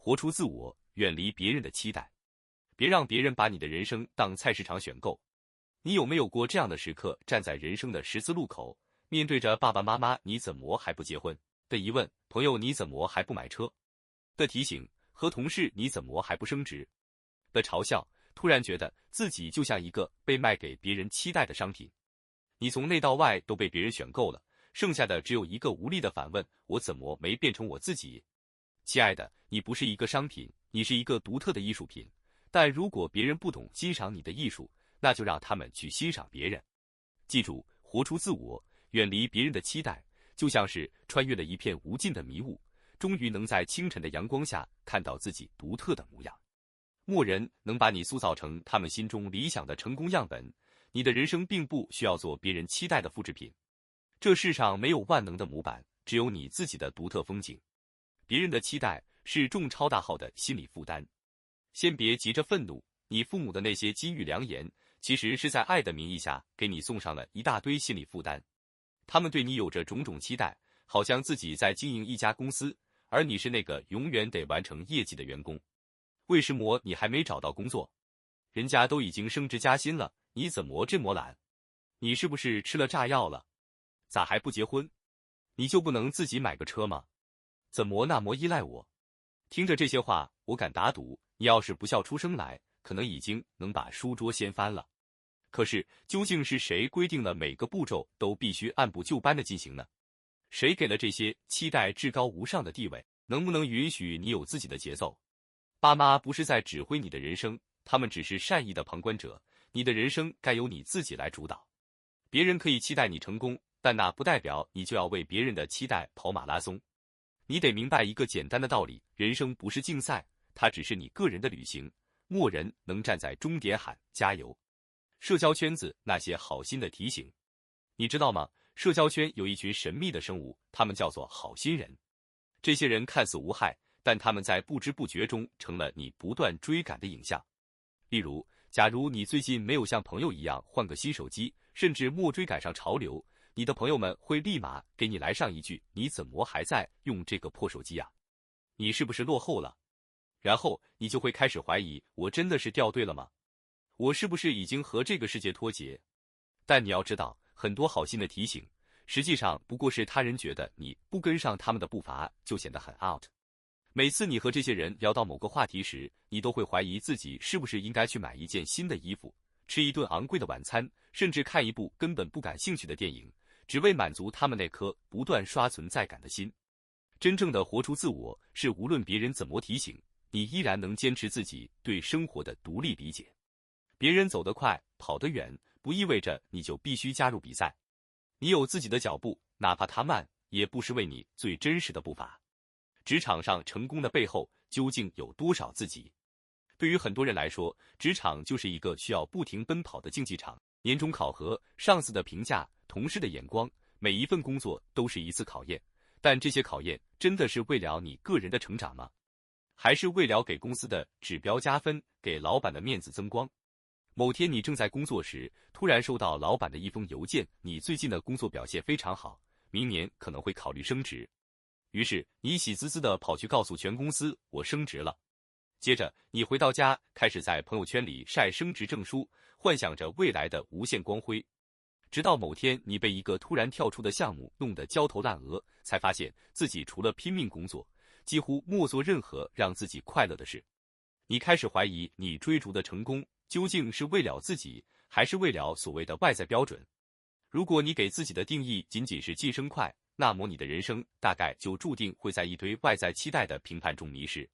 活出自我，远离别人的期待。别让别人把你的人生当菜市场选购。你有没有过这样的时刻，站在人生的十字路口，面对着爸爸妈妈你怎么还不结婚的疑问，朋友你怎么还不买车的提醒，和同事你怎么还不升职的嘲笑，突然觉得自己就像一个被卖给别人期待的商品。你从内到外都被别人选购了，剩下的只有一个无力的反问：我怎么没变成我自己？亲爱的，你不是一个商品，你是一个独特的艺术品。但如果别人不懂欣赏你的艺术，那就让他们去欣赏别人。记住，活出自我，远离别人的期待，就像是穿越了一片无尽的迷雾，终于能在清晨的阳光下看到自己独特的模样。谟人能把你塑造成他们心中理想的成功样本，你的人生并不需要做别人期待的复制品。这世上没有万能的模板，只有你自己的独特风景。别人的期待是重超大号的心理负担。先别急着愤怒，你父母的那些金玉良言，其实是在爱的名义下给你送上了一大堆心理负担。他们对你有着种种期待，好像自己在经营一家公司，而你是那个永远得完成业绩的员工。为什么你还没找到工作？人家都已经升职加薪了，你怎么这么懒？你是不是吃了炸药了？咋还不结婚？你就不能自己买个车吗？怎么那么依赖我？听着这些话，我敢打赌，你要是不笑出声来，可能已经能把书桌掀翻了。可是，究竟是谁规定了每个步骤都必须按部就班的进行呢？谁给了这些期待至高无上的地位？能不能允许你有自己的节奏？爸妈不是在指挥你的人生，他们只是善意的旁观者，你的人生该由你自己来主导。别人可以期待你成功，但那不代表你就要为别人的期待跑马拉松。你得明白一个简单的道理，人生不是竞赛，它只是你个人的旅行。谟人能站在终点喊加油。社交圈子那些好心的提醒，你知道吗？社交圈有一群神秘的生物，他们叫做好心人。这些人看似无害，但他们在不知不觉中成了你不断追赶的影像。例如，假如你最近没有像朋友一样换个新手机，甚至没追赶上潮流，你的朋友们会立马给你来上一句：你怎么还在用这个破手机啊？你是不是落后了？然后你就会开始怀疑，我真的是掉队了吗？我是不是已经和这个世界脱节？但你要知道，很多好心的提醒，实际上不过是他人觉得你不跟上他们的步伐，就显得很 out。每次你和这些人聊到某个话题时，你都会怀疑自己是不是应该去买一件新的衣服，吃一顿昂贵的晚餐，甚至看一部根本不感兴趣的电影，只为满足他们那颗不断刷存在感的心。真正的活出自我，是无论别人怎么提醒，你依然能坚持自己对生活的独立理解。别人走得快，跑得远，不意味着你就必须加入比赛。你有自己的脚步，哪怕它慢，也不失为你最真实的步伐。职场上成功的背后，究竟有多少自己？对于很多人来说，职场就是一个需要不停奔跑的竞技场。年终考核、上司的评价、同事的眼光，每一份工作都是一次考验。但这些考验真的是为了你个人的成长吗？还是为了给公司的指标加分，给老板的面子增光？某天你正在工作时，突然收到老板的一封邮件，你最近的工作表现非常好，明年可能会考虑升职。于是你喜滋滋地跑去告诉全公司，我升职了。接着你回到家，开始在朋友圈里晒升职证书，幻想着未来的无限光辉。直到某天你被一个突然跳出的项目弄得焦头烂额，才发现自己除了拼命工作，几乎没做任何让自己快乐的事。你开始怀疑你追逐的成功究竟是为了自己，还是为了所谓的外在标准。如果你给自己的定义仅仅是晋升快，那么你的人生大概就注定会在一堆外在期待的评判中迷失。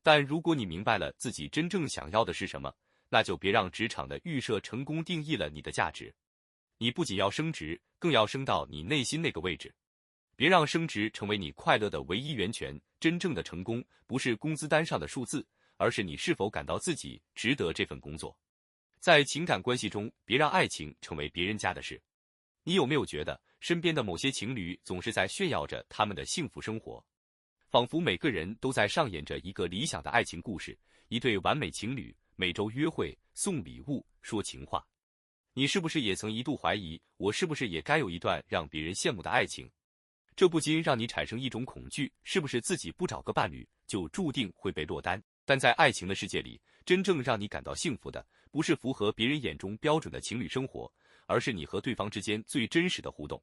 但如果你明白了自己真正想要的是什么，那就别让职场的预设成功定义了你的价值。你不仅要升职，更要升到你内心那个位置。别让升职成为你快乐的唯一源泉。真正的成功不是工资单上的数字，而是你是否感到自己值得这份工作。在情感关系中，别让爱情成为别人家的事。你有没有觉得身边的某些情侣总是在炫耀着他们的幸福生活，仿佛每个人都在上演着一个理想的爱情故事，一对完美情侣每周约会、送礼物、说情话。你是不是也曾一度怀疑，我是不是也该有一段让别人羡慕的爱情？这不禁让你产生一种恐惧，是不是自己不找个伴侣，就注定会被落单。但在爱情的世界里，真正让你感到幸福的，不是符合别人眼中标准的情侣生活，而是你和对方之间最真实的互动。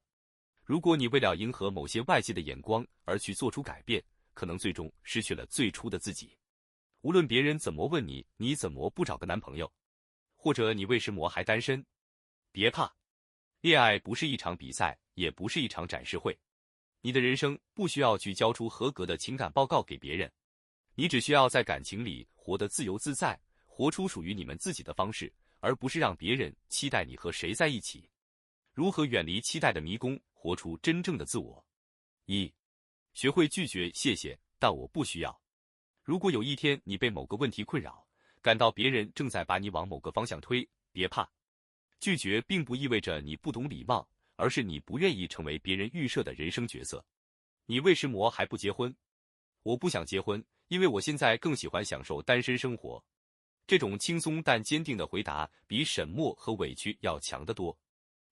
如果你为了迎合某些外界的眼光而去做出改变，可能最终失去了最初的自己。无论别人怎么问你，你怎么不找个男朋友，或者你为什么还单身，别怕，恋爱不是一场比赛，也不是一场展示会。你的人生不需要去交出合格的情感报告给别人，你只需要在感情里活得自由自在，活出属于你们自己的方式，而不是让别人期待你和谁在一起。如何远离期待的迷宫，活出真正的自我？一、学会拒绝谢谢，但我不需要。如果有一天你被某个问题困扰，感到别人正在把你往某个方向推，别怕。拒绝并不意味着你不懂礼貌，而是你不愿意成为别人预设的人生角色。你为什么还不结婚？我不想结婚，因为我现在更喜欢享受单身生活。这种轻松但坚定的回答，比沈默和委屈要强得多。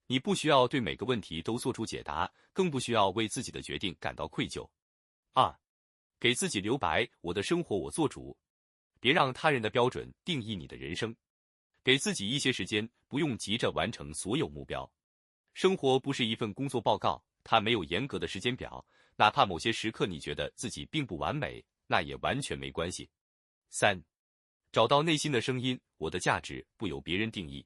你不需要对每个问题都做出解答，更不需要为自己的决定感到愧疚。二、给自己留白，我的生活我做主。别让他人的标准定义你的人生。给自己一些时间，不用急着完成所有目标。生活不是一份工作报告，它没有严格的时间表，哪怕某些时刻你觉得自己并不完美，那也完全没关系。三、找到内心的声音，我的价值不由别人定义。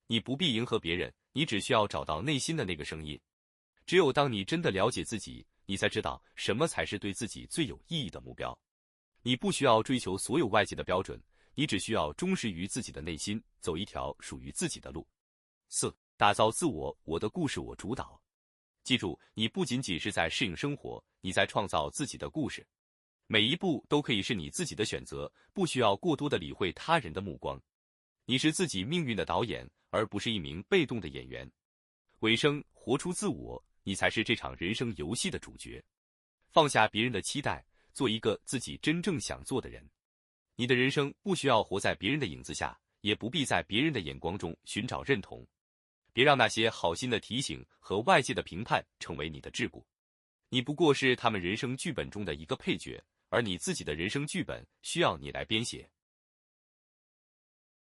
你不必迎合别人，你只需要找到内心的那个声音。只有当你真的了解自己，你才知道什么才是对自己最有意义的目标。你不需要追求所有外界的标准，你只需要忠实于自己的内心，走一条属于自己的路。四、打造自我，我的故事我主导。记住，你不仅仅是在适应生活，你在创造自己的故事。每一步都可以是你自己的选择，不需要过多的理会他人的目光。你是自己命运的导演，而不是一名被动的演员。尾声，活出自我，你才是这场人生游戏的主角。放下别人的期待，做一个自己真正想做的人。你的人生不需要活在别人的影子下，也不必在别人的眼光中寻找认同。别让那些好心的提醒和外界的评判成为你的桎梏。你不过是他们人生剧本中的一个配角，而你自己的人生剧本需要你来编写。